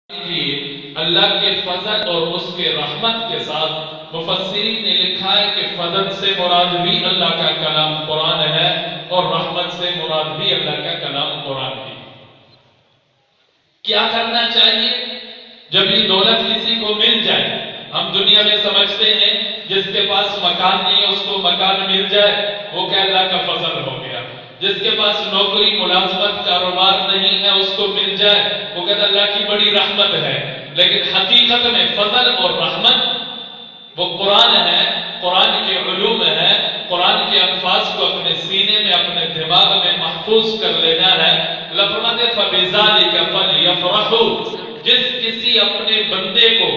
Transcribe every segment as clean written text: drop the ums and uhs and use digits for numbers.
اللہ کے فضل اور اس کے رحمت کے ساتھ مفسرین نے لکھا ہے کہ فضل سے مراد بھی اللہ کا کلام قرآن ہے اور رحمت سے مراد بھی اللہ کا کلام قرآن ہے۔ کیا کرنا چاہیے جب یہ دولت کسی کو مل جائے؟ ہم دنیا میں سمجھتے ہیں جس کے پاس مکان نہیں ہے اس کو مکان مل جائے وہ کہ اللہ کا فضل ہو گیا، جس کے پاس نوکری ملازمت کاروبار نہیں ہے اس کو مل جائے وہ کہتا اللہ کی بڑی رحمت ہے۔ لیکن حقیقت میں فضل اور رحمت وہ قرآن ہے، قرآن کے علوم ہے، قرآن کے الفاظ کو اپنے سینے میں اپنے دماغ میں محفوظ کر لینا ہے۔ اللہ فرماتے ہیں فَبِذَلِكَ فَلْيَفْرَحُوا، جس کسی اپنے بندے کو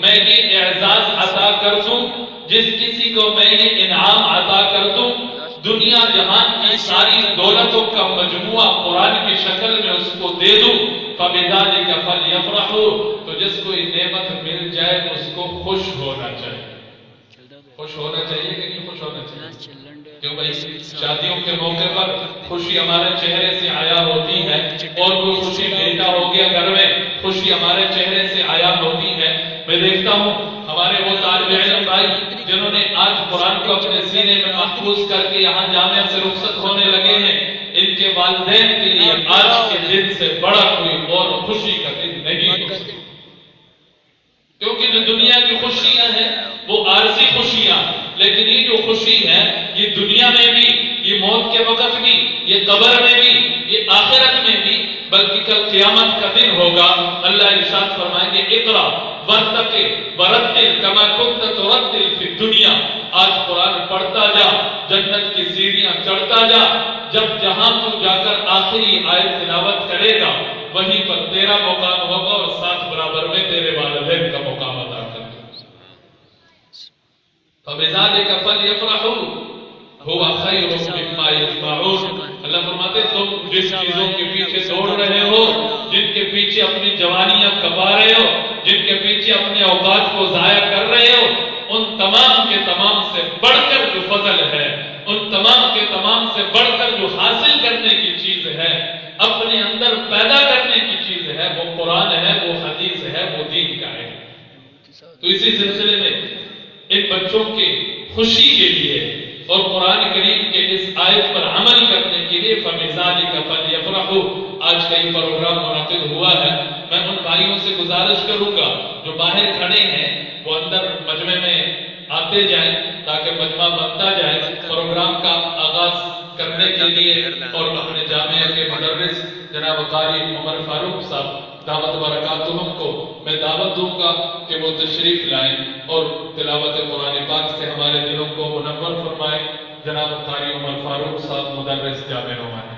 میں یہ اعزاز عطا کر دوں، جس کسی کو میں یہ انعام عطا کر دوں، دنیا جہان کی ساری دولتوں کا مجموعہ قرآن کی شکل میں اس کو دے دوں، فَبِذَلِكَ فَلْيَفْرَحُوا، تو جس کو یہ نعمت مل جائے اس کو خوش ہونا چاہیے۔ خوش ہونا چاہیے کہ نہیں خوش ہونا چاہیے؟ کیوں بھائی شادیوں کے موقع پر خوشی ہمارے چہرے سے آیا ہوتی ہے، اور کوئی خوشی بیٹا ہو گیا گھر میں خوشی ہمارے چہرے سے آیا ہوتی ہے۔ میں دیکھتا ہوں ہمارے وہ طالب علم بھائی جنہوں نے آج قرآن کو اپنے سینے میں محفوظ کر کے یہاں جامعہ سے رخصت ہونے لگے ہیں، ان کے والدین کے لیے آج کے دن سے بڑا کوئی اور خوشی کا دن نہیں ہو سکتا، کیونکہ جو دنیا کی خوشیاں ہیں وہ عارضی خوشیاں، لیکن یہ جو خوشی ہے یہ دنیا میں بھی، یہ موت کے وقت بھی، یہ قبر میں بھی، یہ آخرت میں بھی، بلکہ کل قیامت کا دن ہوگا۔ اللہ ارشاد فرمائیں گے اقرا ورتقِ ورتل کما کنت ترتل فی الدنیا، آج قرآن پڑھتا جا، جنت کی سیڑھیاں چڑھتا جا، جب جہاں تو جا کر آخری آیت تلاوت کرے گا وہیں پر تیرا مقام ہوگا اور ساتھ برابر میں تیرے والدین کا مقام ادا کر گا۔ فَبِذَلِكَ فَلْيَفْرَحُوا هُوَ خَيْرٌ مِّمَّا يَجْمَعُونَ، اللہ فرماتے تم جس چیزوں کے پیچھے دوڑ رہے ہو، جن کے پیچھے اپنی جوانیاں کما رہے ہو، جن کے پیچھے اپنے اوقات کو ضائع کر رہے ہو، ان تمام کے تمام سے بڑھ کر جو فضل ہے، ان تمام کے تمام سے بڑھ کر جو حاصل کرنے کی چیز ہے، اپنے اندر پیدا کرنے کی چیز ہے، وہ قرآن ہے، وہ حدیث ہے، وہ دین کا ہے۔ تو اسی سلسلے میں ان بچوں کے خوشی کے لیے اور قرآن کریم کے اس آیت پر عمل کرنے کے لیے فَبِذَلِكَ فَلْيَفْرَحُوا آج کا یہ پروگرام منعقد ہوا ہے۔ میں ان بھائیوں سے گزارش کروں گا جو باہر کھڑے ہیں وہ اندر مجمع میں آتے جائیں تاکہ مجمع بنتا جائے۔ پروگرام کا آغاز کرنے کے لیے اور اپنے جامعہ کے مدرس جناب قاری عمر فاروق صاحب دعوت برکاتہم کو میں دعوت دوں گا کہ وہ تشریف لائیں اور تلاوت قرآن پاک سے ہمارے دلوں کو منور فرمائیں۔ جناب قاری عمر فاروق صاحب مدرس جامعہ نعمان۔